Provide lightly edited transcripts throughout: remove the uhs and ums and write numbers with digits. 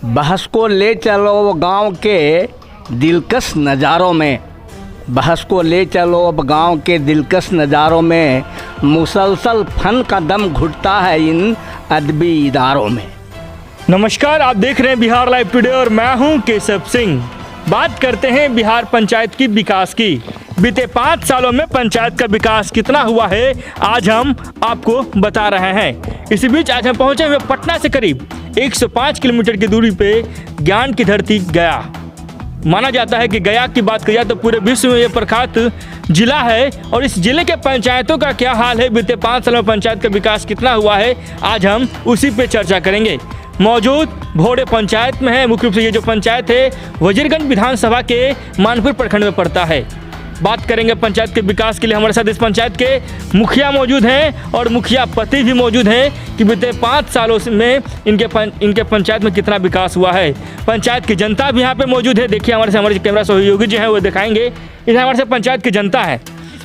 बहस को ले चलो गांव के दिलकश नज़ारों में, बहस को ले चलो अब गांव के दिलकश नज़ारों में, मुसलसल फन का दम घुटता है इन अदबी इदारों में। नमस्कार, आप देख रहे हैं बिहार लाइव टुडे और मैं हूं केशव सिंह। बात करते हैं बिहार पंचायत की विकास की। बीते 5 सालों में पंचायत का विकास कितना हुआ है आज हम आपको बता रहे हैं। इसी बीच आज हम पहुंचे हुए पटना से करीब 105 किलोमीटर की दूरी पे ज्ञान की धरती गया। माना जाता है कि गया की बात करिए तो पूरे विश्व में ये प्रख्यात जिला है और इस जिले के पंचायतों का क्या हाल है, बीते 5 सालों में पंचायत का विकास कितना हुआ है, आज हम उसी पे चर्चा करेंगे। मौजूद भोरे पंचायत में है। मुख्य रूप से ये जो पंचायत है वजीरगंज विधानसभा के मानपुर प्रखंड में पड़ता है। बात करेंगे पंचायत के विकास के लिए। हमारे साथ इस पंचायत के मुखिया मौजूद हैं और मुखिया पति भी मौजूद हैं कि बीते 5 सालों में इनके पंचायत में कितना विकास हुआ है। पंचायत की जनता भी यहाँ पे मौजूद है। देखिए हमारे कैमरा सहयोगी जो है वो दिखाएंगे। इधर हमारे साथ पंचायत की जनता है।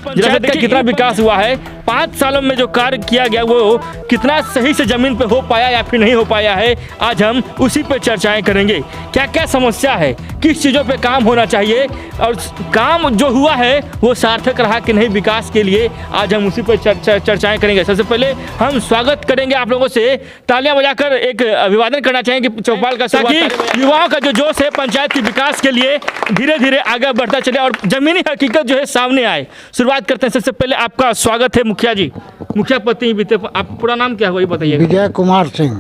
पंचायत का कितना विकास हुआ है, 5 सालों में जो कार्य किया गया वो कितना सही से जमीन पे हो पाया या फिर नहीं हो पाया है, आज हम उसी पे चर्चाएं करेंगे। क्या क्या समस्या है, किस चीज़ों पे काम होना चाहिए और काम जो हुआ है वो सार्थक रहा कि नहीं विकास के लिए, आज हम उसी पे चर्चाएं करेंगे। सबसे पहले हम स्वागत करेंगे आप लोगों से, तालियां बजाकर एक अभिवादन करना चाहेंगे चौपाल का, ताकि युवाओं का जो जोश है पंचायत के विकास के लिए धीरे धीरे आगे बढ़ता चले और जमीनी हकीकत जो है सामने आए। शुरुआत करते हैं। सबसे पहले आपका स्वागत है मुखिया जी। मुखिया पति बीते, आप पूरा नाम क्या हुआ ये बताइए। विजय कुमार सिंह।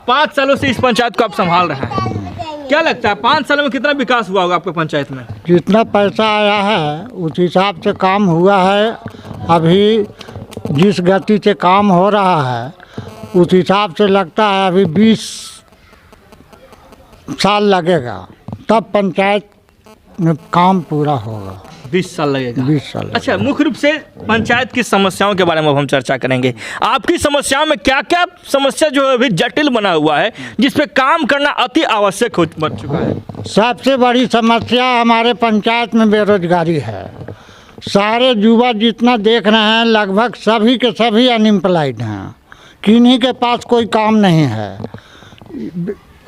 5 सालों से इस पंचायत को आप संभाल रहे हैं, क्या लगता है 5 सालों में कितना विकास हुआ होगा आपके पंचायत में? जितना पैसा आया है उस हिसाब से काम हुआ है। अभी जिस गति से काम हो रहा है उस हिसाब से लगता है अभी 20 साल लगेगा तब पंचायत में काम पूरा होगा। 20 साल लगेगा। 20 साल। अच्छा, मुख्य रूप से पंचायत की समस्याओं के बारे में अब हम चर्चा करेंगे। आपकी समस्याओं में क्या क्या समस्या जो है अभी जटिल बना हुआ है, जिस पे काम करना अति आवश्यक बन चुका है? सबसे बड़ी समस्या हमारे पंचायत में बेरोजगारी है। सारे युवा जितना देख रहे हैं लगभग सभी के सभी अनएम्प्लॉयड हैं, किन्हीं के पास कोई काम नहीं है।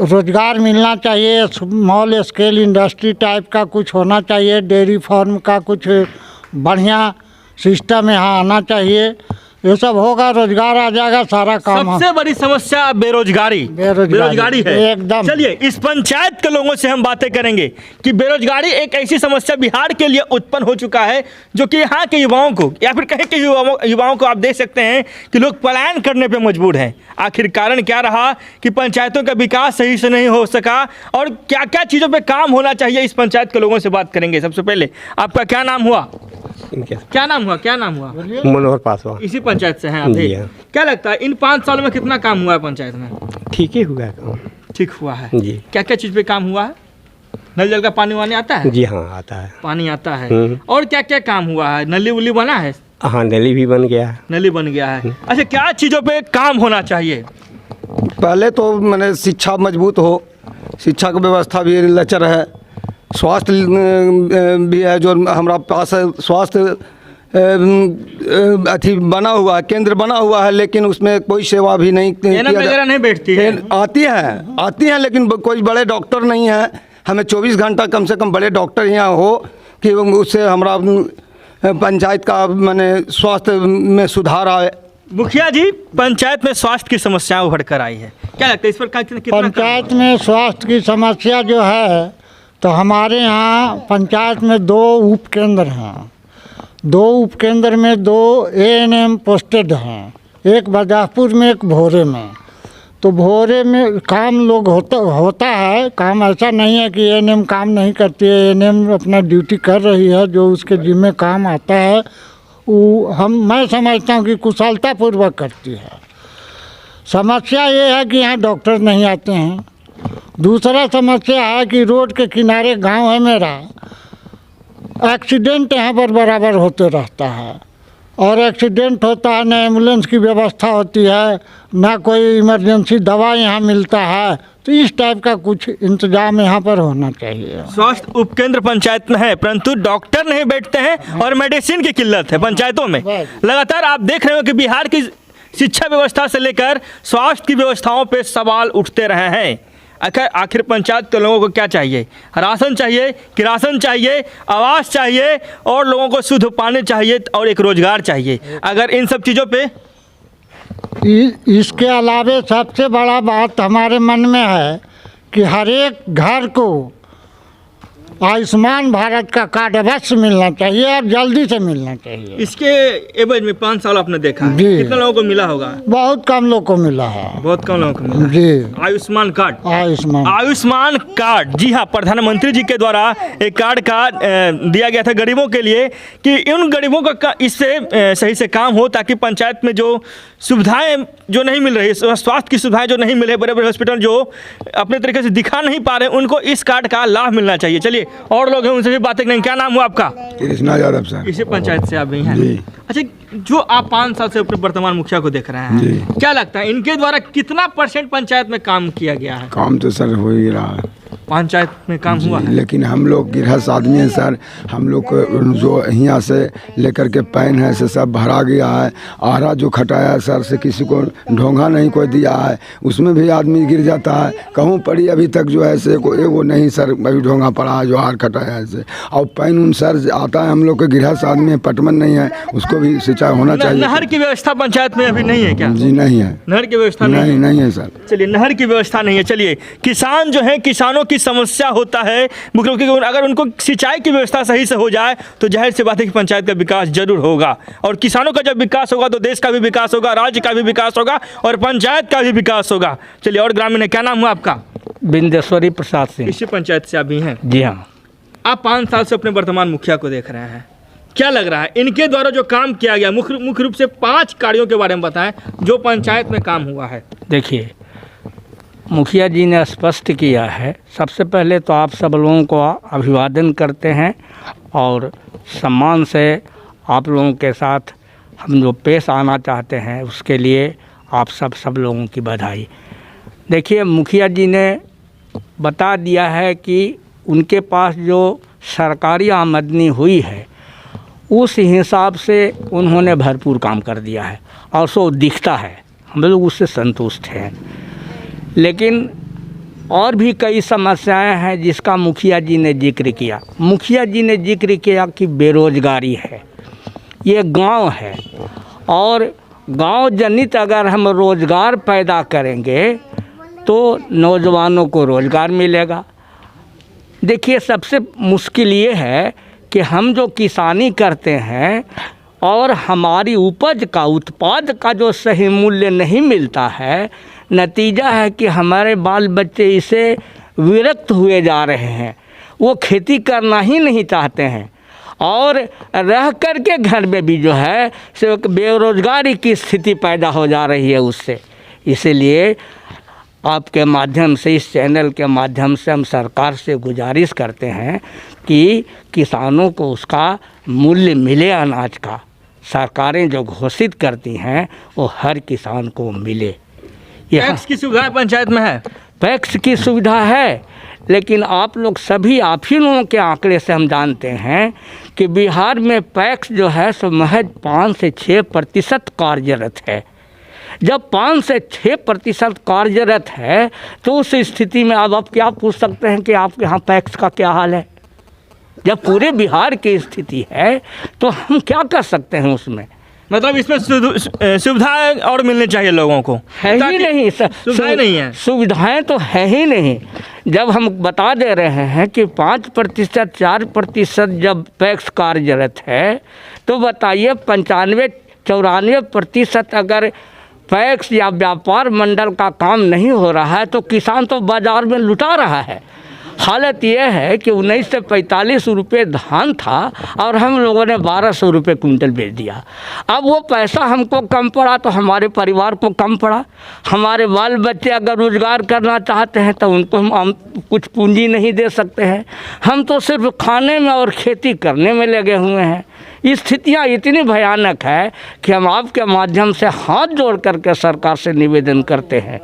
रोजगार मिलना चाहिए, स्मॉल स्केल इंडस्ट्री टाइप का कुछ होना चाहिए, डेयरी फार्म का कुछ बढ़िया सिस्टम यहाँ आना चाहिए। ये सब होगा, रोजगार आ जाएगा, सारा काम। सबसे बड़ी समस्या बेरोजगारी है एकदम। चलिए इस पंचायत के लोगों से हम बातें करेंगे कि बेरोजगारी एक ऐसी समस्या बिहार के लिए उत्पन्न हो चुका है जो कि यहाँ के युवाओं को या फिर कहीं के युवाओं को आप देख सकते हैं कि लोग पलायन करने पे मजबूर हैं। आखिर कारण क्या रहा कि पंचायतों का विकास सही से नहीं हो सका और क्या क्या चीज़ों पर काम होना चाहिए, इस पंचायत के लोगों से बात करेंगे। सबसे पहले आपका क्या नाम हुआ? क्या नाम हुआ? मनोहर पासवान। इसी पंचायत से हैं आप? क्या लगता है इन 5 सालों में कितना काम हुआ है पंचायत में? ठीक ही हुआ है काम। ठीक हुआ है जी। क्या क्या चीज़ पे काम हुआ है? नल जल का पानी वानी आता है? जी हाँ, आता है। पानी आता है। और क्या क्या काम हुआ है? नली उली बना है? हाँ, नली भी बन गया है। नली बन गया है। अच्छा, क्या चीज़ों पे काम होना चाहिए? पहले तो मैंने शिक्षा मजबूत हो, शिक्षा की व्यवस्था भी लचर है, स्वास्थ्य भी है जो हमारा पास है, स्वास्थ्य अथी बना हुआ है, केंद्र बना हुआ है, लेकिन उसमें कोई सेवा भी नहीं वगैरह नहीं बैठती है। आती है लेकिन कोई बड़े डॉक्टर नहीं है। हमें 24 घंटा कम से कम बड़े डॉक्टर यहाँ हो कि उससे हमारा पंचायत का मैंने स्वास्थ्य में सुधार आए। मुखिया जी, पंचायत में स्वास्थ्य की समस्या उभर कर आई है, क्या लगता है इस पर कितना? पंचायत में स्वास्थ्य की समस्या जो है तो हमारे यहाँ पंचायत में 2 उपकेंद्र हैं। 2 उपकेंद्र में 2 ANM पोस्टेड हैं, एक बजाजपुर में एक भोरे में। तो भोरे में काम लोग होता है, काम ऐसा नहीं है कि ANM काम नहीं करती है। ANM अपना ड्यूटी कर रही है, जो उसके जिम्मे काम आता है वो मैं समझता हूँ कि कुशलतापूर्वक करती है। समस्या ये है कि यहाँ डॉक्टर नहीं आते हैं। दूसरा समस्या है कि रोड के किनारे गांव है मेरा, एक्सीडेंट यहाँ पर बराबर होते रहता है और एक्सीडेंट होता है, ना एम्बुलेंस की व्यवस्था होती है, ना कोई इमरजेंसी दवा यहाँ मिलता है। तो इस टाइप का कुछ इंतजाम यहाँ पर होना चाहिए। स्वास्थ्य उपकेंद्र पंचायत में है परंतु डॉक्टर नहीं बैठते हैं और मेडिसिन की किल्लत है पंचायतों में। लगातार आप देख रहे हो कि बिहार की शिक्षा व्यवस्था से लेकर स्वास्थ्य की व्यवस्थाओं पे सवाल उठते रहे हैं। आखिर पंचायत के लोगों को क्या चाहिए? राशन चाहिए, किरासन चाहिए, आवास चाहिए और लोगों को शुद्ध पानी चाहिए और एक रोजगार चाहिए। अगर इन सब चीज़ों पे इसके अलावे सबसे बड़ा बात हमारे मन में है कि हर एक घर को आयुष्मान भारत का कार्ड अवश्य मिलना चाहिए और जल्दी से मिलना चाहिए। इसके एवज में 5 साल आपने देखा है, जी। कितने लोगों को मिला होगा? बहुत कम लोग को मिला है। बहुत कम लोगों को मिला। जी, आयुष्मान कार्ड, आयुष्मान कार्ड, जी हाँ, प्रधानमंत्री जी के द्वारा एक कार्ड का दिया गया था गरीबों के लिए कि उन गरीबों का इससे सही से काम हो, ताकि पंचायत में जो सुविधाएं जो नहीं मिल रही, स्वास्थ्य की सुविधाएं जो नहीं मिल रही, बड़े बड़े हॉस्पिटल जो अपने तरीके से दिखा नहीं पा रहे, उनको इस कार्ड का लाभ मिलना चाहिए। चलिए और लोग हैं, उनसे भी बातें करेंगे। क्या नाम हुआ आपका? कृष्णा यादव सर। इसी पंचायत से आप भी हैं? जी। अच्छा, जो आप 5 साल से अपने वर्तमान मुखिया को देख रहे हैं, जी। क्या लगता है इनके द्वारा कितना % पंचायत में काम किया गया है? काम तो सर हो ही रहा है, पंचायत में काम हुआ है। लेकिन हम लोग गृहस्थ आदमी हैं सर, हम लोग को जो यहाँ से लेकर के पैन है से सब भरा गया है। आरा जो खटाया है सर से किसी को ढोंगा नहीं कोई दिया है, उसमें भी आदमी गिर जाता है। कहूँ पड़ी अभी तक जो है से एगो नहीं सर अभी ढोंगा पड़ा है जो आर खटाया है से। और पैन उन सर आता है, हम लोग के गृहस्थ आदमी है, पटमन नहीं है, उसको भी सिंचाई होना चाहिए। नहर की व्यवस्था पंचायत में अभी नहीं है क्या? जी नहीं है, नहर की व्यवस्था नहीं है सर। चलिए, नहर की व्यवस्था नहीं है। चलिए, किसान जो है, किसानों की समस्या होता है मुख्य रूप से, अगर उनको सिंचाई की व्यवस्था सही से हो जाए तो जाहिर सी बात है कि पंचायत का विकास जरूर होगा। और किसानों का जब विकास होगा तो देश का भी विकास होगा, राज्य का भी विकास होगा और पंचायत का भी विकास होगा। चलिए और ग्रामीण है, क्या नाम हुआ आपका? बिंदेश्वरी प्रसाद सिंह। इसी पंचायत से आप भी हैं? जी हाँ। आप 5 साल से अपने वर्तमान मुखिया को देख रहे हैं, क्या लग रहा है इनके द्वारा जो काम किया गया? मुख्य रूप से 5 कार्यों के बारे में बताएं जो पंचायत में काम हुआ है। देखिए, मुखिया जी ने स्पष्ट किया है। सबसे पहले तो आप सब लोगों को अभिवादन करते हैं और सम्मान से आप लोगों के साथ हम जो पेश आना चाहते हैं उसके लिए आप सब लोगों की बधाई। देखिए, मुखिया जी ने बता दिया है कि उनके पास जो सरकारी आमदनी हुई है उस हिसाब से उन्होंने भरपूर काम कर दिया है और सो दिखता है, हम लोग उससे संतुष्ट हैं। लेकिन और भी कई समस्याएं हैं जिसका मुखिया जी ने जिक्र किया। मुखिया जी ने जिक्र किया कि बेरोजगारी है, ये गांव है और गांव जनित अगर हम रोज़गार पैदा करेंगे तो नौजवानों को रोज़गार मिलेगा। देखिए, सबसे मुश्किल ये है कि हम जो किसानी करते हैं और हमारी उपज का, उत्पाद का जो सही मूल्य नहीं मिलता है, नतीजा है कि हमारे बाल बच्चे इसे विरक्त हुए जा रहे हैं, वो खेती करना ही नहीं चाहते हैं और रह कर के घर में भी जो है सो बेरोजगारी की स्थिति पैदा हो जा रही है उससे। इसीलिए आपके माध्यम से, इस चैनल के माध्यम से हम सरकार से गुजारिश करते हैं कि किसानों को उसका मूल्य मिले, अनाज का। सरकारें जो घोषित करती हैं वो हर किसान को मिले। पैक्स की सुविधा पंचायत में है? पैक्स की सुविधा है, लेकिन आप लोग सभी, आप ही लोगों के आंकड़े से हम जानते हैं कि बिहार में पैक्स जो है सो महज 5 से 6% कार्यरत है। जब 5 से 6% कार्यरत है तो उस स्थिति में अब आप क्या पूछ सकते हैं कि आपके यहाँ पैक्स का क्या हाल है? जब पूरे बिहार की स्थिति है तो हम क्या कर सकते हैं उसमें? मतलब इसमें सुविधाएं और मिलनी चाहिए लोगों को। है ही नहीं, सुविधाएं नहीं है। सुविधाएं तो है ही नहीं। जब हम बता दे रहे हैं कि 5%, 4% जब पैक्स कार्यरत है तो बताइए 95-94% अगर पैक्स या व्यापार मंडल का काम नहीं हो रहा है तो किसान तो बाज़ार में लुटा रहा है। हालत यह है कि 1945 रुपये धान था और हम लोगों ने 1200 रुपये कुंटल बेच दिया। अब वो पैसा हमको कम पड़ा तो हमारे परिवार को कम पड़ा। हमारे बाल बच्चे अगर रोज़गार करना चाहते हैं तो उनको हम कुछ पूंजी नहीं दे सकते हैं। हम तो सिर्फ खाने में और खेती करने में लगे हुए हैं। स्थितियाँ इतनी भयानक है कि हम आपके माध्यम से हाथ जोड़ करके सरकार से निवेदन करते हैं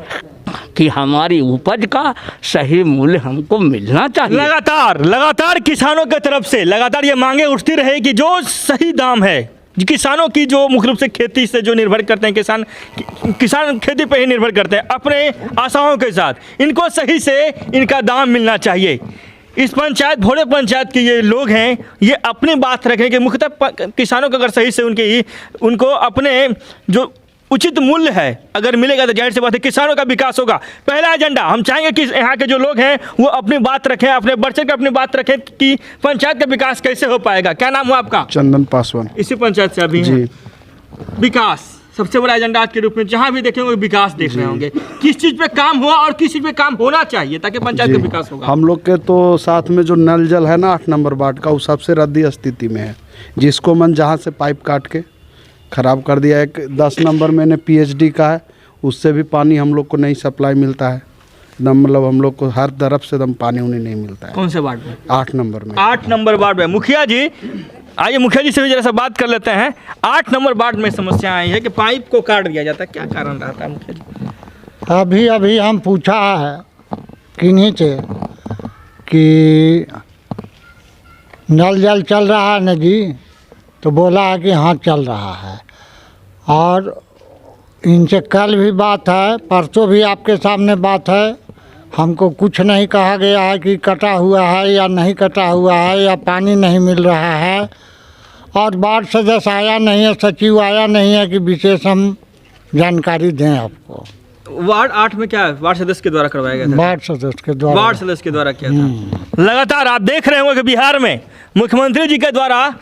कि हमारी उपज का सही मूल्य हमको मिलना चाहिए। लगातार किसानों की तरफ से लगातार ये मांगे उठती रहे कि जो सही दाम है किसानों की जो मुख्य रूप से खेती से जो निर्भर करते हैं, किसान खेती पर ही निर्भर करते हैं अपने आशाओं के साथ, इनको सही से इनका दाम मिलना चाहिए। इस पंचायत भोले पंचायत के ये लोग हैं, ये अपनी बात रखें कि मुख्यतः किसानों को अगर सही से उनको अपने जो उचित मूल्य है अगर मिलेगा तो जाहिर सी बात है किसानों का विकास होगा। पहला एजेंडा हम चाहेंगे कि यहाँ के जो लोग हैं वो अपनी बात रखें, अपने बढ़ चढ़ कर अपनी बात रखें कि पंचायत का विकास कैसे हो पाएगा। क्या नाम हुआ आपका? चंदन पासवान। इसी पंचायत से अभी जी। विकास सबसे बड़ा एजेंडा आज के रूप में जहाँ भी देखेंगे विकास देख रहे होंगे। किस चीज़ पे काम हुआ और किस चीज़ पे काम होना चाहिए ताकि पंचायत का विकास होगा? हम लोग के तो साथ में जो नल जल है ना 8 नंबर वार्ड का, वो सबसे रद्दी स्थिति में है। जिसको मन जहाँ से पाइप काट के ख़राब कर दिया। एक 10 नंबर मैंने PhD का है, उससे भी पानी हम लोग को नहीं सप्लाई मिलता है। दम मतलब हम लोग को हर तरफ से दम पानी उन्हें नहीं मिलता है। कौन से वार्ड में? 8 नंबर में। 8 नंबर वार्ड में। मुखिया जी, आइए मुखिया जी से भी जरा सा बात कर लेते हैं। 8 नंबर वार्ड में समस्या आई है कि पाइप को काट दिया जाता है, क्या कारण रहता है मुखिया जी? अभी हम पूछा है किन्हीं से कि नल जल चल रहा है न जी, तो बोला है कि हाँ चल रहा है। और इनसे कल भी बात है, परसों भी आपके सामने बात है। हमको कुछ नहीं कहा गया है कि कटा हुआ है या नहीं कटा हुआ है या पानी नहीं मिल रहा है। और वार्ड सदस्य आया नहीं है, सचिव आया नहीं है कि विशेष हम जानकारी दें आपको। वार्ड 8 में क्या वार्ड सदस्य के द्वारा करवाया गया था? वार्ड सदस्य के द्वारा। वार्ड सदस्य के द्वारा किया था। लगातार आप देख रहे होंगे कि बिहार में मुख्यमंत्री जी के द्वारा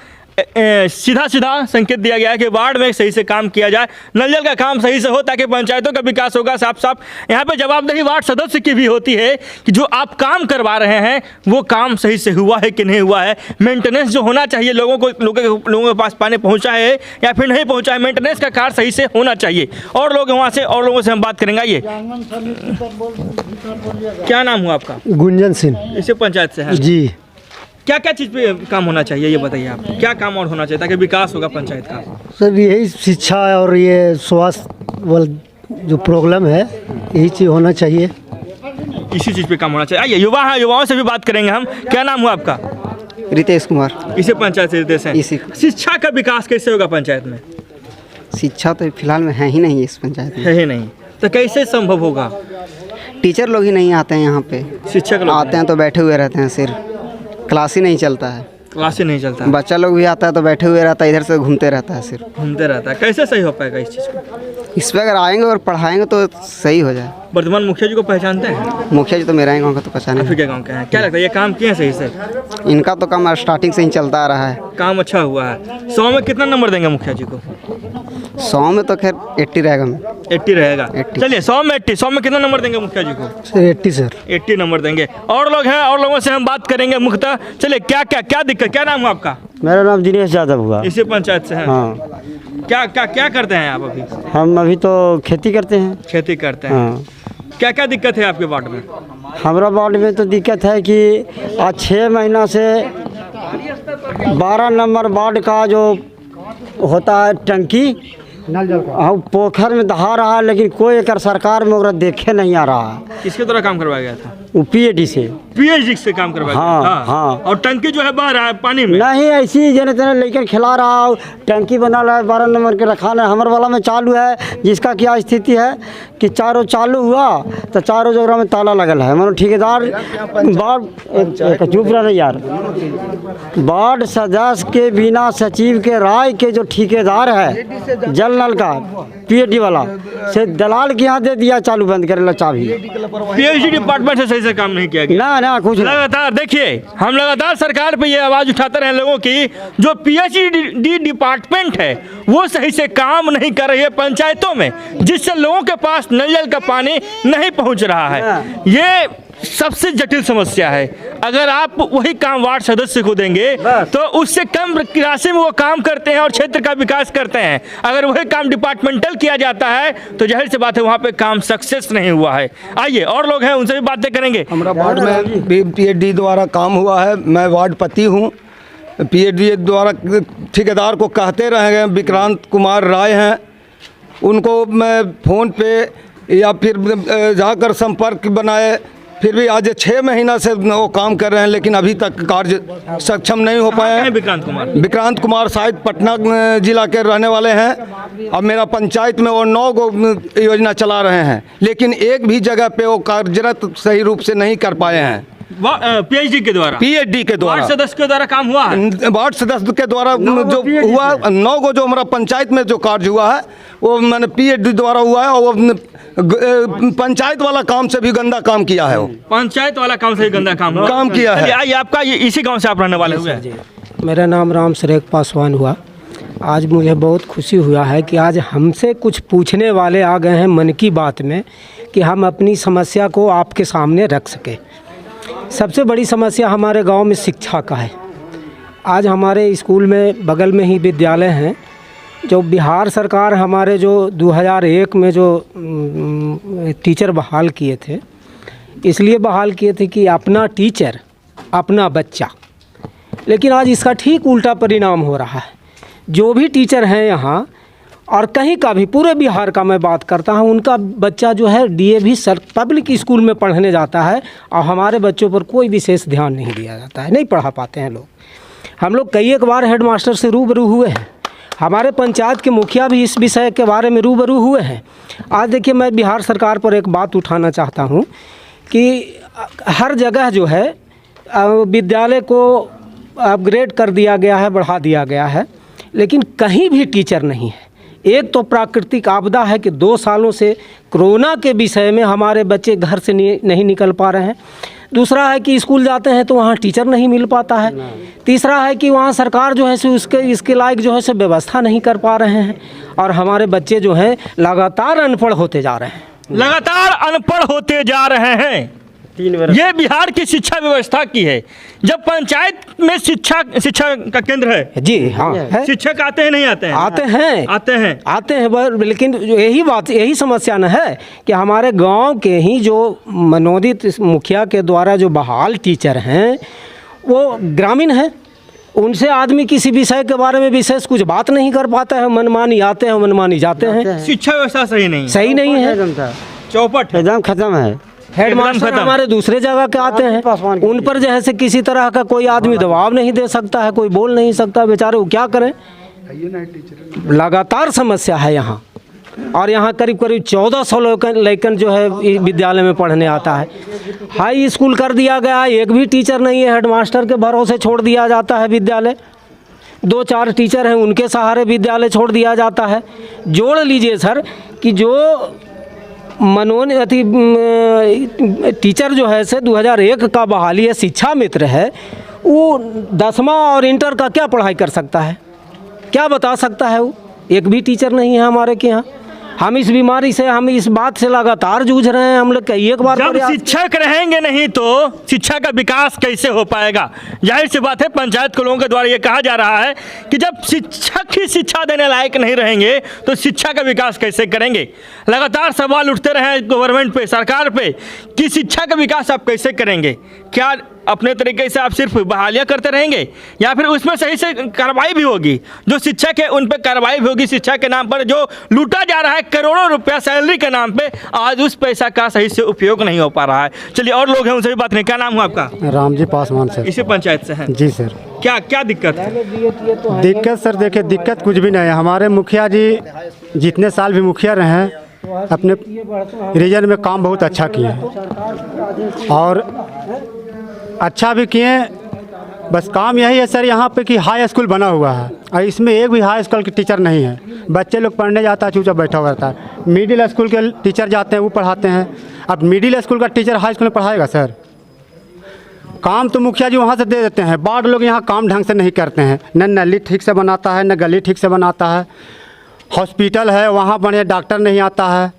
सीधा संकेत दिया गया है कि वार्ड में सही से काम किया जाए, नल जल का काम सही से हो ताकि पंचायतों का विकास होगा। साफ यहाँ पे जवाबदेही वार्ड सदस्य की भी होती है कि जो आप काम करवा रहे हैं वो काम सही से हुआ है कि नहीं हुआ है। मेंटेनेंस जो होना चाहिए, लोगों के पास पानी पहुँचा है या फिर नहीं पहुँचा है, मेंटेनेंस का कार्य सही से होना चाहिए। और लोग वहाँ से और लोगों से हम बात करेंगे। ये क्या नाम हुआ आपका? गुंजन सिंह। इसी पंचायत से है जी। क्या क्या चीज़ पे काम होना चाहिए ये बताइए आप, क्या काम और होना चाहिए ताकि विकास होगा पंचायत का? सर यही शिक्षा और ये स्वास्थ्य वाला जो प्रॉब्लम है यही चीज़ होना चाहिए। इसी चीज़ पे काम होना चाहिए। आइए युवा हैं, युवाओं से भी बात करेंगे हम। क्या नाम हुआ आपका? रितेश कुमार। इसी पंचायत से रितेश हैं। इसी। शिक्षा का विकास कैसे होगा पंचायत में? शिक्षा तो फिलहाल में है ही नहीं इस पंचायत में। है ही नहीं, तो कैसे संभव होगा? टीचर लोग ही नहीं आते हैं यहाँ पे। शिक्षक लोग आते हैं तो बैठे हुए रहते हैं, सिर्फ क्लास ही नहीं चलता है। क्लास ही नहीं चलता है। बच्चा लोग भी आता है तो बैठे हुए रहता है, इधर से घूमते रहता है, सिर्फ घूमते रहता है। कैसे सही हो पाएगा इस चीज़ को? इस पर अगर आएंगे और पढ़ाएंगे तो सही हो जाए। वर्तमान मुखिया जी को पहचानते हैं? मुखिया जी तो मेरा ही गाँव का तो पहचाने। आपके क्या गाँव के हैं? क्या लगता है ये काम किए हैं सही से? इनका तो काम स्टार्टिंग से ही चलता आ रहा है। काम अच्छा हुआ है। 100 में कितना नंबर देंगे मुखिया जी को? 100 में तो खैर 80 रहेगा। 80 रहेगा। 80। चलिए 100 में 80। 100 में कितना नंबर देंगे मुखिया जी को? Sir 80 sir. 80 नंबर देंगे। और लोग हैं, और लोगों से हम बात करेंगे मुख्यतः। चलिए क्या दिक्कत, क्या नाम हुआ आपका? मेरा नाम दिनेश यादव हुआ। इसी पंचायत से हैं? हाँ। क्या करते हैं आप अभी? हम अभी तो खेती करते हैं। खेती करते हैं। हाँ। क्या दिक्कत है आपके वार्ड में? हमारा वार्ड में तो दिक्कत है कि आज 6 महीना से 12 नंबर वार्ड का जो होता है टंकी हम पोखर में दहा रहा है, लेकिन कोई एक सरकार में ओकरा देखे नहीं आ रहा है। किसके द्वारा काम करवाया गया था? वो PhD से। PhD से काम करवाया हाँ, गया था। हाँ। और टंकी जो है बह रहा है पानी में? नहीं, ऐसी ही जने तेने लेकर खिला रहा है। टंकी बना रहा है 12 नंबर के रखा है। हमारे वाला में चालू है, जिसका क्या स्थिति है कि चारों चालू हुआ तो चारों जगह में ताला लगल है। मतलब ठेकेदार वार्ड चुप रहा यार, वार्ड सदस्य के बिना सचिव के राय के जो ठेकेदार है जल नल का PhD वाला से दलाल के यहाँ दे दिया चालू बंद करेला चाबी। PhD डिपार्टमेंट से सही से काम नहीं किया गया। ना कुछ लगातार देखिए, हम लगातार सरकार पे ये आवाज उठाते रहे लोगों की, जो PhD डिपार्टमेंट है वो सही से काम नहीं कर रही है पंचायतों में, जिससे लोगों के पास नल जल का पानी नहीं पहुंच रहा है। ये सबसे जटिल समस्या है। अगर आप वही काम वार्ड सदस्य को देंगे तो उससे कम राशि में वो काम करते हैं और क्षेत्र का विकास करते हैं। अगर वही काम डिपार्टमेंटल किया जाता है तो जाहिर सी बात है वहाँ पे काम सक्सेस नहीं हुआ है। आइए और लोग हैं, उनसे भी बातें करेंगे। हमारा वार्ड में भी PhD द्वारा काम हुआ है। मैं वार्ड पति हूँ। PhD द्वारा ठेकेदार को कहते रहे गए, विक्रांत कुमार राय हैं, उनको मैं फ़ोन पे या फिर जाकर संपर्क बनाए फिर भी आज 6 महीना से वो काम कर रहे हैं, लेकिन अभी तक कार्य सक्षम नहीं हो पाए हैं। विक्रांत कुमार शायद पटना जिला के रहने वाले हैं। अब मेरा पंचायत में वो 9 गो योजना चला रहे हैं, लेकिन एक भी जगह पे वो कार्यरत सही रूप से नहीं कर पाए हैं। पीएचडी के द्वारा वार्ड सदस्य के द्वारा काम हुआ है। वार्ड सदस्य के द्वारा जो हुआ 9 गो जो हमारा पंचायत में जो कार्य हुआ है वो मैंने पीएचडी द्वारा हुआ है, और वो पंचायत वाला काम से भी गंदा काम किया है। वो पंचायत वाला काम से भी गंदा काम किया है। आइए, आपका इसी गांव से आप रहने वाले हुए? मेरा नाम राम सुरेख पासवान हुआ। आज मुझे बहुत खुशी हुआ है कि आज हमसे कुछ पूछने वाले आ गए हैं मन की बात में, कि हम अपनी समस्या को आपके सामने रख सकें। सबसे बड़ी समस्या हमारे गांव में शिक्षा का है। आज हमारे स्कूल में बगल में ही विद्यालय हैं, जो बिहार सरकार हमारे जो 2001 में जो टीचर बहाल किए थे, इसलिए बहाल किए थे कि अपना टीचर अपना बच्चा, लेकिन आज इसका ठीक उल्टा परिणाम हो रहा है। जो भी टीचर हैं यहाँ और कहीं का भी, पूरे बिहार का मैं बात करता हूँ, उनका बच्चा जो है डीएवी पब्लिक स्कूल में पढ़ने जाता है, और हमारे बच्चों पर कोई विशेष ध्यान नहीं दिया जाता है, नहीं पढ़ा पाते हैं लोग। हम लोग कई एक बार हेडमास्टर से रूबरू हुए हैं, हमारे पंचायत के मुखिया भी इस विषय के बारे में रूबरू हुए हैं। आज देखिए, मैं बिहार सरकार पर एक बात उठाना चाहता हूँ कि हर जगह जो है विद्यालय को अपग्रेड कर दिया गया है, बढ़ा दिया गया है, लेकिन कहीं भी टीचर नहीं है। एक तो प्राकृतिक आपदा है कि 2 सालों से कोरोना के विषय में हमारे बच्चे घर से नहीं निकल पा रहे हैं। दूसरा है कि स्कूल जाते हैं तो वहाँ टीचर नहीं मिल पाता है। तीसरा है कि वहाँ सरकार जो है सो इसके लायक जो है सो व्यवस्था नहीं कर पा रहे हैं, और हमारे बच्चे जो हैं लगातार अनपढ़ होते जा रहे हैं। ये बिहार की शिक्षा व्यवस्था की है। जब पंचायत में शिक्षा का केंद्र है जी, हाँ है। शिक्षक आते हैं नहीं आते हैं? आते हैं लेकिन यही समस्या न है कि हमारे गांव के ही जो मनोनीत मुखिया के द्वारा जो बहाल टीचर हैं वो ग्रामीण हैं। उनसे आदमी किसी विषय के बारे में विशेष कुछ बात नहीं कर पाता है, मनमानी आते हैं मनमानी जाते हैं। शिक्षा व्यवस्था सही नहीं है, चौपट एकदम खत्म है। हेडमास्टर हमारे दूसरे जगह के आते हैं, उन पर जो है से किसी तरह का कोई आदमी दबाव नहीं दे सकता है, कोई बोल नहीं सकता। बेचारे वो क्या करें, लगातार समस्या है यहाँ। और यहाँ करीब 1400 लेकिन जो है विद्यालय में पढ़ने आता है। हाई स्कूल कर दिया गया, एक भी टीचर नहीं है, हेडमास्टर के भरोसे छोड़ दिया जाता है विद्यालय। 2-4 टीचर हैं, उनके सहारे विद्यालय छोड़ दिया जाता है। जोड़ लीजिए सर कि जो टीचर जो है से 2001 का बहाली है, शिक्षा मित्र है, वो 10वां और इंटर का क्या पढ़ाई कर सकता है, क्या बता सकता है? वो एक भी टीचर नहीं है हमारे के यहाँ। हम इस बीमारी से, हम इस बात से लगातार जूझ रहे हैं। हम लोग कई एक बार जब शिक्षक रहेंगे नहीं तो शिक्षा का विकास कैसे हो पाएगा? जाहिर सी बात है, पंचायत के लोगों के द्वारा ये कहा जा रहा है कि जब शिक्षक ही शिक्षा देने लायक नहीं रहेंगे तो शिक्षा का विकास कैसे करेंगे? लगातार सवाल उठते रहे गवर्नमेंट पे, सरकार पे, कि शिक्षा का विकास आप कैसे करेंगे? क्या अपने तरीके से आप सिर्फ बहालियाँ करते रहेंगे, या फिर उसमें सही से कार्रवाई भी होगी? जो शिक्षक है उन पर कार्रवाई भी होगी। शिक्षा के नाम पर जो लूटा जा रहा है करोड़ों रुपया सैलरी के नाम पे, आज उस पैसा का सही से उपयोग नहीं हो पा रहा है। चलिए, और लोग हैं, उनसे भी बात नहीं। क्या नाम हुआ आपका? राम जी पासवान सर। इसी पंचायत से हैं? जी सर। क्या दिक्कत है? दिक्कत सर, देखिए दिक्कत कुछ भी नहीं है। हमारे मुखिया जी जितने साल भी मुखिया रहे हैं, अपने रीजन में काम बहुत अच्छा किए हैं, और अच्छा भी किए। बस काम यही है सर यहाँ पे कि हाई स्कूल बना हुआ है, और इसमें एक भी हाई स्कूल के टीचर नहीं है। बच्चे लोग पढ़ने जाता है, चुपचाप बैठा हुआ रहता है। मिडिल स्कूल के टीचर जाते हैं, वो पढ़ाते हैं। अब मिडिल स्कूल का टीचर हाई स्कूल में पढ़ाएगा सर? काम तो मुखिया जी वहाँ से दे देते हैं। वार्ड लोग यहाँ काम ढंग से नहीं करते हैं, न नली ठीक से बनाता है, न गली ठीक से बनाता है। हॉस्पिटल है, वहाँ बढ़िया डॉक्टर नहीं आता है,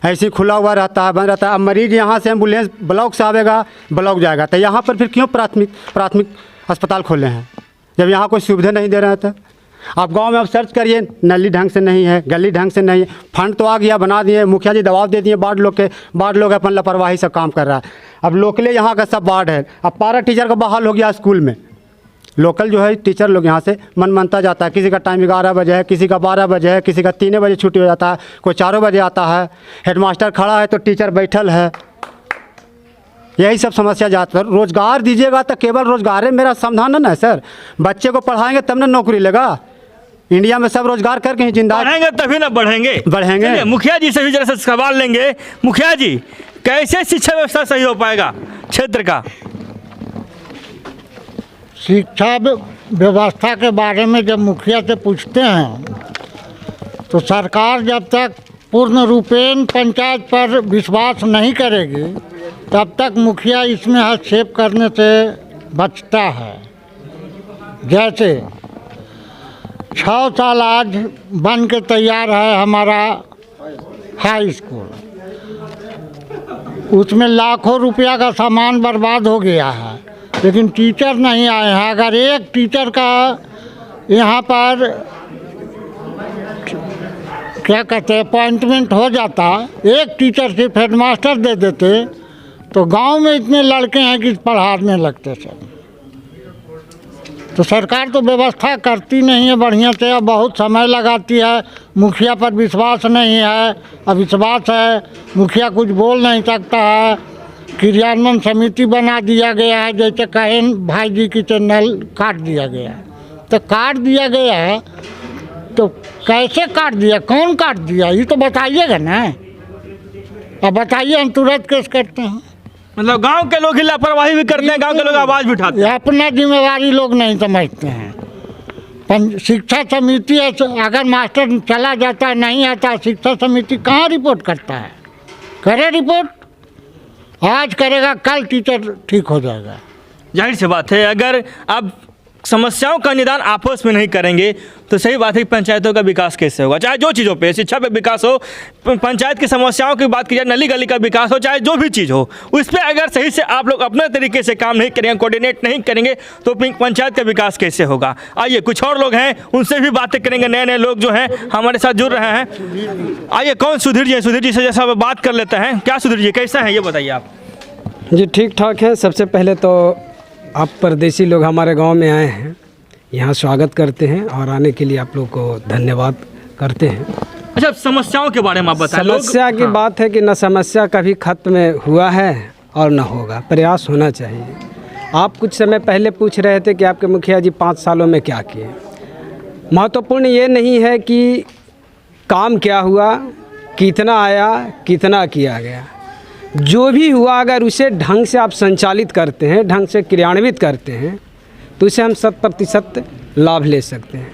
ऐसे ही खुला हुआ रहता है, बंद रहता है। अब मरीज यहाँ से एम्बुलेंस ब्लॉक से आवेगा, ब्लॉक जाएगा, तो यहाँ पर फिर क्यों प्राथमिक अस्पताल खोले हैं जब यहाँ कोई सुविधा नहीं दे रहे हैं? तो आप गांव में अब सर्च करिए, नली ढंग से नहीं है, गली ढंग से नहीं है। फंड तो आ गया, बना दिए, मुखिया जी दबाव दे दिए वार्ड लोग के। वार्ड लोग अपन लापरवाही से काम कर रहा है। अब लोकले यहाँ का सब वार्ड है। अब 12 टीचर का बहाल हो गया स्कूल में। लोकल जो है टीचर लोग यहाँ से मन मानता जाता है। किसी का टाइम 11 बजे है, किसी का 12 बजे है, किसी का 3 बजे छुट्टी हो जाता है, कोई 4 बजे आता है। हेडमास्टर खड़ा है तो टीचर बैठल है। यही सब समस्या ज़्यादातर। रोज़गार दीजिएगा तो केवल रोज़गार है मेरा समाधान है ना सर। बच्चे को पढ़ाएंगे तब ना नौकरी लेगा। इंडिया में सब रोज़गार करके ही जिंदा बढ़ेंगे तभी ना बढ़ेंगे। बढ़ेंगे। मुखिया जी से भी जरा सा सवाल लेंगे। मुखिया जी, कैसे शिक्षा व्यवस्था सही हो पाएगा क्षेत्र का? शिक्षा व्यवस्था के बारे में जब मुखिया से पूछते हैं तो सरकार जब तक पूर्ण रूपेण पंचायत पर विश्वास नहीं करेगी तब तक मुखिया इसमें हस्तक्षेप करने से बचता है। जैसे 6 साल आज बन के तैयार है हमारा हाई स्कूल, उसमें लाखों रुपया का सामान बर्बाद हो गया है, लेकिन टीचर नहीं आए हैं। अगर एक टीचर का यहाँ पर क्या कहते हैं अपॉइंटमेंट हो जाता, एक टीचर सिर्फ हेडमास्टर दे देते तो गांव में इतने लड़के हैं कि पढ़ाने लगते सब। तो सरकार तो व्यवस्था करती नहीं है बढ़िया से, अब बहुत समय लगाती है। मुखिया पर विश्वास नहीं है, अविश्वास है, मुखिया कुछ बोल नहीं सकता है। क्रियान्वयन समिति बना दिया गया है, जैसे कहें भाई जी की चैनल काट दिया गया है, तो काट दिया गया है तो कैसे काट दिया, कौन काट दिया, ये तो बताइएगा ना। अब बताइए, हम तुरंत केस करते हैं। मतलब गांव के लोग ही लापरवाही भी करते हैं, गांव के लोग आवाज़ भी उठाते हैं। अपना जिम्मेवारी लोग नहीं समझते हैं। शिक्षा समिति अगर मास्टर चला जाता है, नहीं आता, शिक्षा समिति कहाँ रिपोर्ट करता है? करे रिपोर्ट, आज करेगा कल टीचर ठीक हो जाएगा। जाहिर सी बात है, अगर आप समस्याओं का निदान आपस में नहीं करेंगे तो सही बात है कि पंचायतों का विकास कैसे होगा। चाहे जो चीज़ हो पे, शिक्षा पे विकास हो, पंचायत की समस्याओं की बात की जाए, नली गली का विकास हो, चाहे जो भी चीज़ हो, उस पर अगर सही से आप लोग अपने तरीके से काम नहीं करेंगे, कोऑर्डिनेट नहीं करेंगे तो पंचायत का विकास कैसे होगा। आइए कुछ और लोग हैं, उनसे भी बातें करेंगे। नए नए लोग जो हैं हमारे साथ जुड़ रहे हैं। आइए, कौन सुधीर जी? सुधीर जी से जैसा बात कर लेते हैं। क्या सुधीर जी, कैसा है ये बताइए आप? जी ठीक ठाक है। सबसे पहले तो आप परदेसी लोग हमारे गांव में आए हैं, यहाँ स्वागत करते हैं और आने के लिए आप लोग को धन्यवाद करते हैं। अच्छा, समस्याओं के बारे में आप बताएं। समस्या की बात है कि न समस्या कभी खत्म हुआ है और न होगा, प्रयास होना चाहिए। आप कुछ समय पहले पूछ रहे थे कि आपके मुखिया जी 5 सालों में क्या किए। महत्वपूर्ण ये नहीं है कि काम क्या हुआ, कितना आया, कितना किया गया। जो भी हुआ अगर उसे ढंग से आप संचालित करते हैं, ढंग से क्रियान्वित करते हैं तो उसे हम 100% लाभ ले सकते हैं।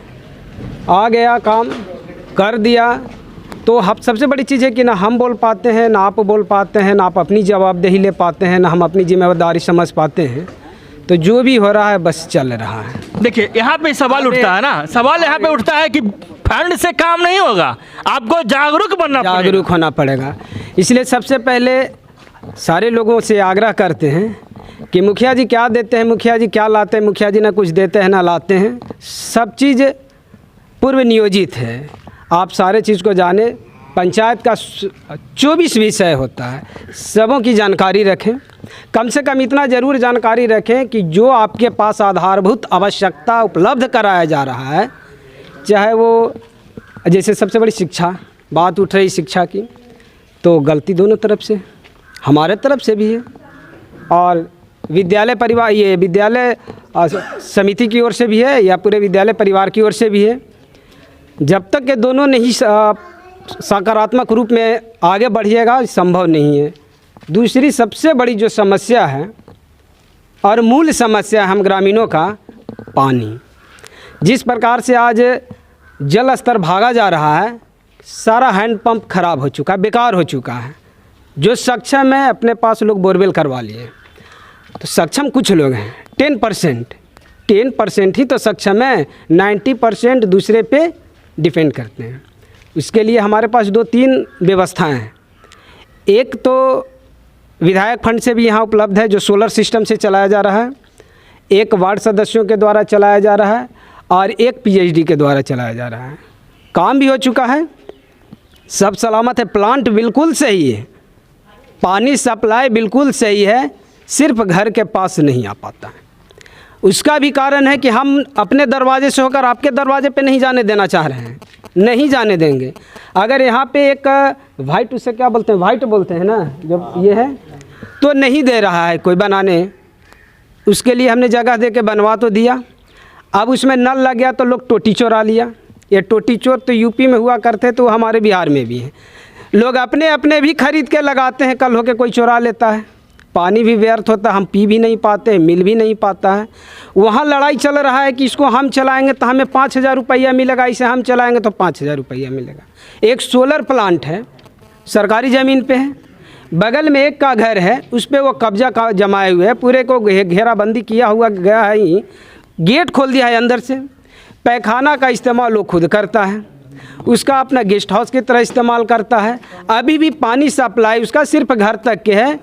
आ गया, काम कर दिया तो हम सबसे बड़ी चीज़ है कि ना हम बोल पाते हैं, ना आप बोल पाते हैं, ना आप अपनी जवाबदेही ले पाते हैं, ना हम अपनी जिम्मेदारी समझ पाते हैं। तो जो भी हो रहा है बस चल रहा है। देखिए, यहाँ पे सवाल उठता है ना, सवाल यहाँ पे उठता है कि फंड से काम नहीं होगा, आपको जागरूक बनना पड़ेगा, जागरूक होना पड़ेगा। इसलिए सबसे पहले सारे लोगों से आग्रह करते हैं कि मुखिया जी क्या देते हैं, मुखिया जी क्या लाते हैं, मुखिया जी ना कुछ देते हैं ना लाते हैं। सब चीज़ पूर्व नियोजित है। आप सारे चीज़ को जाने। पंचायत का 24 विषय होता है, सबों की जानकारी रखें। कम से कम इतना ज़रूर जानकारी रखें कि जो आपके पास आधारभूत आवश्यकता उपलब्ध कराया जा रहा है, चाहे वो जैसे सबसे बड़ी शिक्षा बात उठ रही शिक्षा की, तो गलती दोनों तरफ से, हमारे तरफ से भी है और विद्यालय परिवार, ये विद्यालय समिति की ओर से भी है या पूरे विद्यालय परिवार की ओर से भी है। जब तक ये दोनों नहीं सकारात्मक रूप में आगे बढ़िएगा, संभव नहीं है। दूसरी सबसे बड़ी जो समस्या है और मूल समस्या हम ग्रामीणों का, पानी। जिस प्रकार से आज जल स्तर भागा जा रहा है, सारा हैंडपंप खराब हो चुका है, बेकार हो चुका है। जो सक्षम है अपने पास लोग बोरवेल करवा लिए, तो सक्षम कुछ लोग हैं, 10% ही तो सक्षम है, 90% दूसरे पे डिपेंड करते हैं। उसके लिए हमारे पास 2-3 व्यवस्थाएं हैं। एक तो विधायक फंड से भी यहाँ उपलब्ध है, जो सोलर सिस्टम से चलाया जा रहा है, एक वार्ड सदस्यों के द्वारा चलाया जा रहा है और एक PhD के द्वारा चलाया जा रहा है। काम भी हो चुका है, सब सलामत है, प्लांट बिल्कुल सही है, पानी सप्लाई बिल्कुल सही है, सिर्फ घर के पास नहीं आ पाता है। उसका भी कारण है कि हम अपने दरवाजे से होकर आपके दरवाजे पे नहीं जाने देना चाह रहे हैं, नहीं जाने देंगे। अगर यहाँ पे एक वाइट, उसे क्या बोलते हैं, वाइट बोलते हैं ना, जब ये है तो नहीं दे रहा है कोई बनाने। उसके लिए हमने जगह दे के बनवा तो दिया, अब उसमें नल लग गया तो लोग टोटी चोरा लिया। ये टोटी चोर तो यूपी में हुआ करते, तो हमारे बिहार में भी हैं। लोग अपने अपने भी खरीद के लगाते हैं, कल होके कोई चुरा लेता है। पानी भी व्यर्थ होता है, हम पी भी नहीं पाते, मिल भी नहीं पाता है। वहाँ लड़ाई चल रहा है कि इसको हम चलाएंगे तो हमें 5,000 रुपया मिलेगा, इसे हम चलाएंगे तो 5,000 रुपया मिलेगा। एक सोलर प्लांट है, सरकारी ज़मीन पे है, बगल में एक का घर है, उस पर वो कब्जा का जमाए हुए है, पूरे को घेराबंदी किया हुआ गया है ही, गेट खोल दिया है अंदर से। पैखाना का इस्तेमाल वो खुद करता है, उसका अपना गेस्ट हाउस की तरह इस्तेमाल करता है। अभी भी पानी सप्लाई उसका सिर्फ घर तक के है,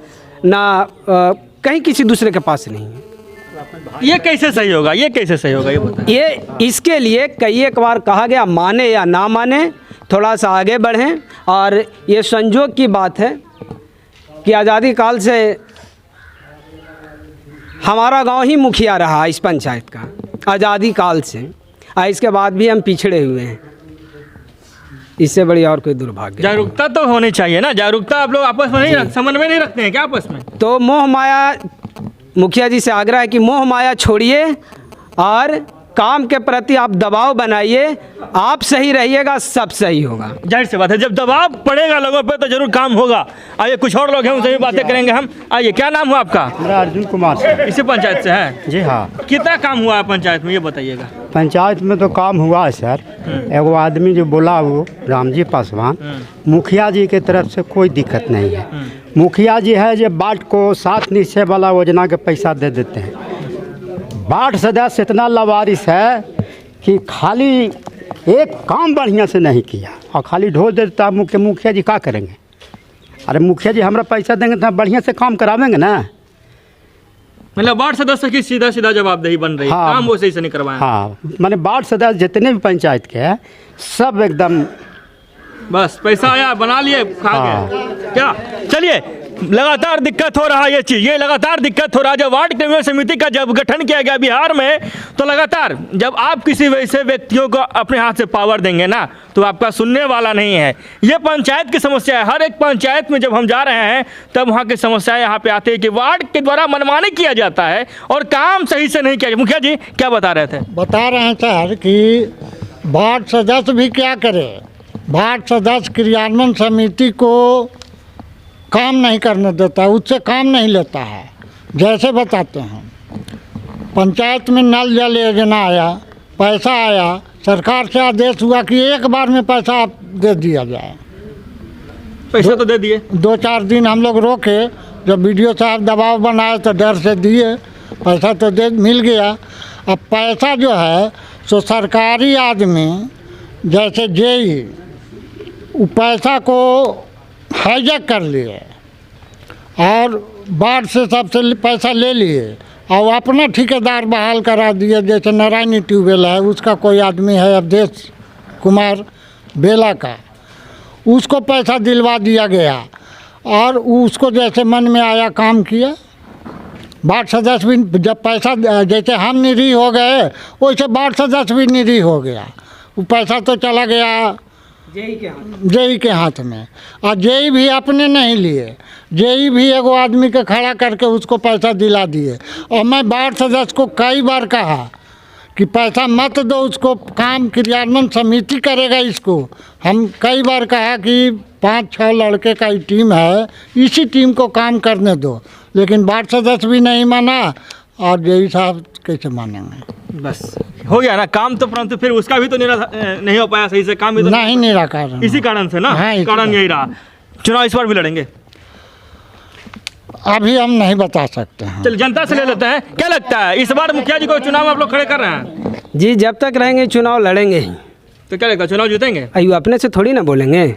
ना कहीं किसी दूसरे के पास नहीं है। ये कैसे सही होगा, ये कैसे सही होगा, ये बताइए। ये इसके लिए कई एक बार कहा गया, माने या ना माने, थोड़ा सा आगे बढ़ें। और ये संजोग की बात है कि आज़ादी काल से हमारा गांव ही मुखिया रहा इस पंचायत का, आज़ादी काल से। इसके बाद भी हम पिछड़े हुए हैं, इससे बड़ी और कोई दुर्भाग्य। जागरूकता तो होनी चाहिए ना, जागरूकता आप लोग आपस में नहीं समन्वय नहीं रखते हैं क्या आपस में? तो मोह माया, मुखिया जी से आग्रह है कि मोह माया छोड़िए और काम के प्रति आप दबाव बनाइए, आप सही रहिएगा, सब सही होगा। जाहिर सी बात है, जब दबाव पड़ेगा लोगों पे तो जरूर काम होगा। आइए कुछ और लोग हैं, उनसे भी बातें करेंगे हम। आइए, क्या नाम हुआ आपका? मेरा अर्जुन कुमार से। इसी पंचायत से है? जी हाँ। कितना काम हुआ है पंचायत में, ये बताइएगा। पंचायत में तो काम हुआ है सर। एगो आदमी जो बोला वो रामजी पासवान, मुखिया जी के तरफ से कोई दिक्कत नहीं है। मुखिया जी है जो वार्ड को 7 निश्चय वाला योजना के पैसा दे देते हैं। वार्ड सदस्य इतना लवारिस है कि खाली एक काम बढ़िया से नहीं किया और खाली ढोल दे देता। मुखिया जी क्या करेंगे? अरे मुखिया जी हमारा पैसा देंगे तो बढ़िया से काम करावेंगे ना। मतलब वार्ड सदस्य की सीधा सीधा जवाबदेही बन रही है। हाँ, काम वो सही से नहीं करवाए। हाँ, माने वार्ड सदस्य जितने भी पंचायत के हैं सब एकदम बस पैसा आया, बना लिए, खा गए क्या। चलिए, लगातार दिक्कत हो रहा है ये चीज़, ये लगातार दिक्कत हो रहा है। जब वार्ड क्रियान्वयन समिति का जब गठन किया गया बिहार में, तो लगातार जब आप किसी वैसे व्यक्तियों को अपने हाथ से पावर देंगे ना, तो आपका सुनने वाला नहीं है। ये पंचायत की समस्या है। हर एक पंचायत में जब हम जा रहे हैं तब वहाँ की समस्याएं यहाँ पे आती है कि वार्ड के द्वारा मनमानी किया जाता है और काम सही से नहीं किया। मुखिया जी क्या बता रहे थे? बता रहे हैं सर कि वार्ड सदस्य भी क्या करे, वार्ड सदस्य क्रियान्वयन समिति को काम नहीं करने देता, उससे काम नहीं लेता है। जैसे बताते हैं, पंचायत में नल जल योजना आया, पैसा आया, सरकार से आदेश हुआ कि एक बार में पैसा दे दिया जाए। पैसा तो दे दिए, 2-4 दिन हम लोग रोके, जब वीडियो साहब दबाव बनाए तो डर से दिए, पैसा तो दे मिल गया। अब पैसा जो है सो सरकारी आदमी जैसे जेई वो पैसा को हाईजैक कर लिए और वार्ड से सबसे पैसा ले लिए और अपना ठेकेदार बहाल करा दिए। जैसे नारायणी ट्यूबवेल है, उसका कोई आदमी है अवधेश कुमार बेला का, उसको पैसा दिलवा दिया गया और उसको जैसे मन में आया काम किया। वार्ड सदस्य भी जब पैसा, जैसे हम निरीह हो गए वैसे वार्ड सदस्य भी निरीह हो गया। वो पैसा तो चला गया जेई के हाथ में, और जेई भी अपने नहीं लिए, जेई भी एगो आदमी के खड़ा करके उसको पैसा दिला दिए। और मैं वार्ड सदस्य को कई बार कहा कि पैसा मत दो, उसको काम क्रियान्वयन समिति करेगा इसको। हम कई बार कहा कि 5-6 लड़के का ही टीम है, इसी टीम को काम करने दो, लेकिन वार्ड सदस्य भी नहीं माना और जेई साहब कैसे मानेंगे। बस हो गया ना काम, तो परंतु फिर उसका भी तो नहीं हो पाया सही से काम भी तो नहीं निराकरण, इसी कारण से ना। हाँ, कारण यही रहा। चुनाव इस बार भी लड़ेंगे? अभी हम नहीं बता सकते हैं। चलिए जनता से ले लेते हैं, क्या लगता है इस बार मुखिया जी को चुनाव आप लोग खड़े कर रहे हैं? जी, जब तक रहेंगे चुनाव लड़ेंगे ही। तो क्या लगता है चुनाव जीतेंगे? अयो अपने से थोड़ी ना बोलेंगे,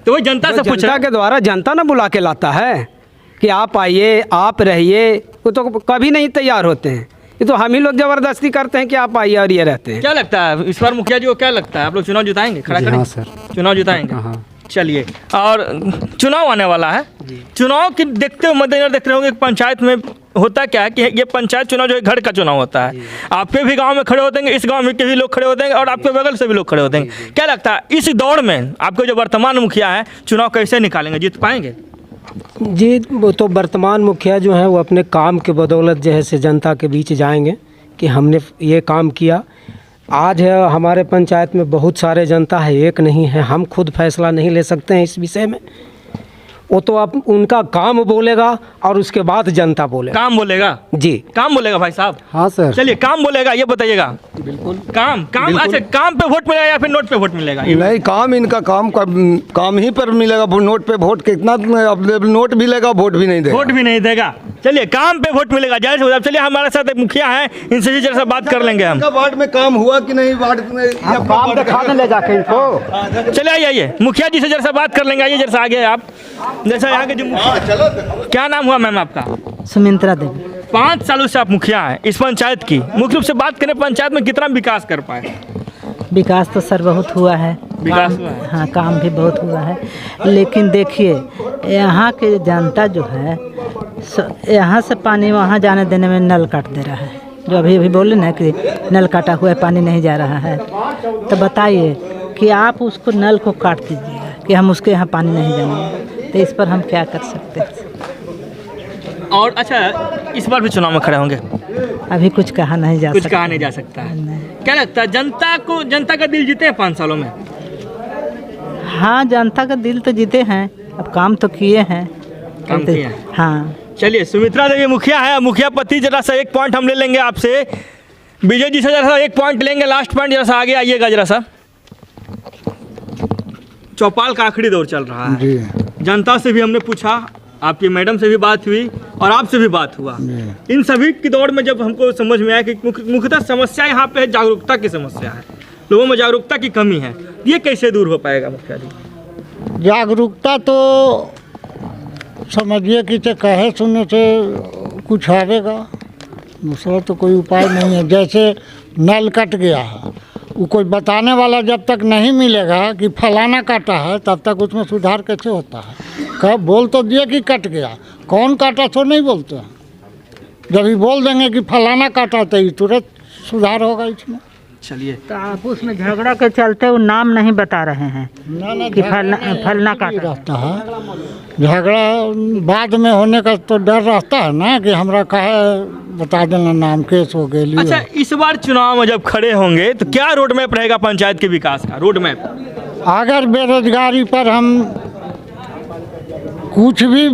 तो वही जनता से पूछ जनता के द्वारा जनता ना बुला के लाता है कि आप आइए, आप रहिए। वो तो कभी नहीं तैयार होते हैं, ये तो हम ही लोग जबरदस्ती करते हैं कि आप आइए और ये रहते हैं। क्या लगता है इस बार मुखिया जी को, क्या लगता है आप लोग चुनाव जिताएंगे? खड़ा करेंगे? हाँ सर, चुनाव जिताएंगे। हाँ। चलिए, और चुनाव आने वाला है, चुनाव की देखते हुए मद्देनजर देख रहे होंगे पंचायत में होता क्या है कि ये पंचायत चुनाव जो है घर का चुनाव होता है। आपके भी गांव में खड़े होते हैं, इस गांव में के भी लोग खड़े होते हैं और आपके बगल से भी लोग खड़े होते हैं। क्या लगता है इस दौड़ में आपके जो वर्तमान मुखिया है चुनाव कैसे निकालेंगे, जीत पाएंगे? जी, वो तो वर्तमान मुखिया जो है वो अपने काम के बदौलत जो है से जनता के बीच जाएंगे कि हमने ये काम किया। आज है हमारे पंचायत में बहुत सारे जनता है, एक नहीं है। हम खुद फैसला नहीं ले सकते हैं इस विषय में। वो तो अब उनका काम बोलेगा और उसके बाद जनता बोलेगा। काम बोलेगा जी, काम बोलेगा भाई साहब। हाँ सर। चलिए काम बोलेगा, ये बताइएगा। बिल्कुल काम काम अच्छा, काम पे वोट मिलेगा या फिर नोट पे वोट मिलेगा? नहीं, काम इनका काम ही पर मिलेगा। नोट पे वोट कितना, अब नोट भी लेगा, वोट भी नहीं देगा। वोट भी नहीं देगा। चलिए काम पे वोट मिलेगा, जाहिर सी बात है। चलिए हमारे साथ एक मुखिया हैं, इनसे भी जरा सा बात कर लेंगे हम। वार्ड में काम हुआ कि नहीं, वार्ड में काम दिखाने ले जाके इनको। चलिए आइए मुखिया जी से जरा सा बात कर लेंगे। आइए जरा सा आगे आप, जैसा यहाँ के जो क्या नाम हुआ मैम आपका? सुमित्रा देवी। 5 सालों से आप मुखिया हैं इस पंचायत की। मुख्य रूप से बात करें, पंचायत में कितना विकास कर पाए? विकास तो सर बहुत हुआ है। विकास हुआ है। हाँ, काम भी बहुत हुआ है। लेकिन देखिए, यहाँ के जनता जो है यहाँ से पानी वहाँ जाने देने में नल काट दे रहा है। जो अभी अभी बोले ना कि नल काटा हुआ है, पानी नहीं जा रहा है, तो बताइए कि आप उसको नल को काट दीजिएगा कि हम उसके यहाँ पानी नहीं जाएंगे, तो इस पर हम क्या कर सकते हैं? और अच्छा, इस बार भी चुनाव में खड़े होंगे? अभी कुछ कहा नहीं जा सकता। कुछ कहा नहीं जा सकता है। क्या लगता है जनता का दिल जीते हैं 5 सालों में? हाँ, जनता का दिल तो जीते हैं, अब काम तो किए हैं। काम किए हैं। हाँ। चलिए, सुमित्रा देवी मुखिया है, मुखिया पति। जरा सा एक पॉइंट हम ले लेंगे आपसे। विजय जी से जरा सा एक पॉइंट लेंगे, लास्ट पॉइंट। जरा सा आगे आइएगा जरा सा। चौपाल का आखिरी दौर चल रहा है जी। जनता से भी हमने पूछा, आपकी मैडम से भी बात हुई और आपसे भी बात हुआ। इन सभी की दौड़ में जब हमको समझ में आया कि मुख्यतः समस्या यहाँ पे जागरूकता की समस्या है, लोगों में जागरूकता की कमी है। ये कैसे दूर हो पाएगा मुखिया जी? जागरूकता तो समझिए कि कहे सुनने से कुछ आवेगा, दूसरा तो कोई उपाय नहीं है। जैसे नल कट गया है, वो कोई बताने वाला जब तक नहीं मिलेगा कि फलाना काटा है, तब तक उसमें सुधार कैसे होता है? कब बोल तो दिए कि कट गया, कौन काटा सो नहीं बोलते हैं। जब ही बोल देंगे कि फलाना काटा तो तुरंत सुधार होगा इसमें। चलिए, तो आप उसमें झगड़ा के चलते वो नाम नहीं बता रहे हैं कि फलना काटा रहता है। झगड़ा बाद में होने का तो डर रहता है ना कि हमरा कहे बता देना, नाम केस हो गई। अच्छा, इस बार चुनाव में जब खड़े होंगे तो क्या रोड मैप रहेगा पंचायत के विकास का? रोड मैप अगर बेरोजगारी पर हम कुछ भी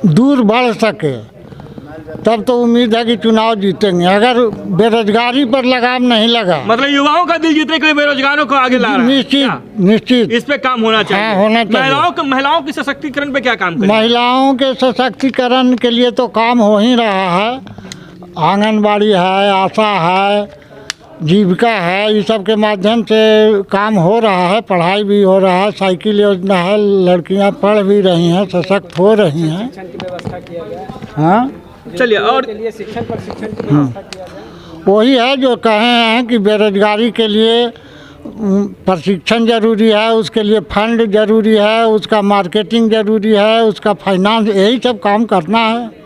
दूर बढ़ सके तब तो उम्मीद है कि चुनाव जीतेंगे। अगर बेरोजगारी पर लगाम नहीं लगा, मतलब युवाओं का दिल जीतने के लिए बेरोजगारों को आगे ला रहा है। निश्चित इस पे काम होना चाहिए। हाँ, होना चाहिए। महिलाओं के सशक्तिकरण पे क्या काम करें? महिलाओं के सशक्तिकरण के लिए तो काम हो ही रहा है। आंगनबाड़ी है, आशा है, जीविका है, इस सब के माध्यम से काम हो रहा है। पढ़ाई भी हो रहा है, साइकिल योजना है, लड़कियां पढ़ भी रही हैं, सशक्त हो रही हैं। हाँ, चलिए, और वही है जो कहे हैं कि बेरोजगारी के लिए प्रशिक्षण जरूरी है, उसके लिए फंड जरूरी है, उसका मार्केटिंग जरूरी है, उसका फाइनेंस, यही सब काम करना है।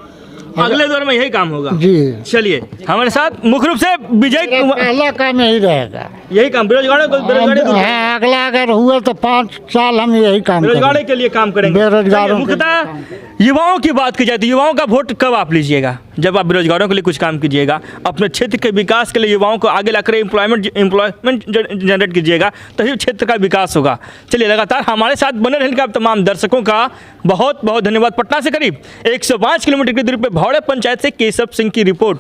अगले दौर में यही काम होगा जी। चलिए, हमारे साथ मुख्य रूप से विजय पहला काम यही रहेगा, यही काम बेरोजगारी। हाँ, अगला अगर हुआ तो 5 साल हम यही काम बेरोजगारी के लिए काम करेंगे। बेरोजगारों मुख्यतः युवाओं की बात की जाए तो युवाओं का वोट कब आप लीजिएगा? जब आप बेरोजगारों के लिए कुछ काम कीजिएगा, अपने क्षेत्र के विकास के लिए युवाओं को आगे लाकर एम्प्लॉयमेंट जनरेट कीजिएगा, तभी क्षेत्र का विकास होगा। चलिए, लगातार हमारे साथ बने रहने का आप तमाम दर्शकों का बहुत बहुत धन्यवाद। पटना से करीब 105 किलोमीटर की दूरी पर भौड़े पंचायत से केशव सिंह की रिपोर्ट।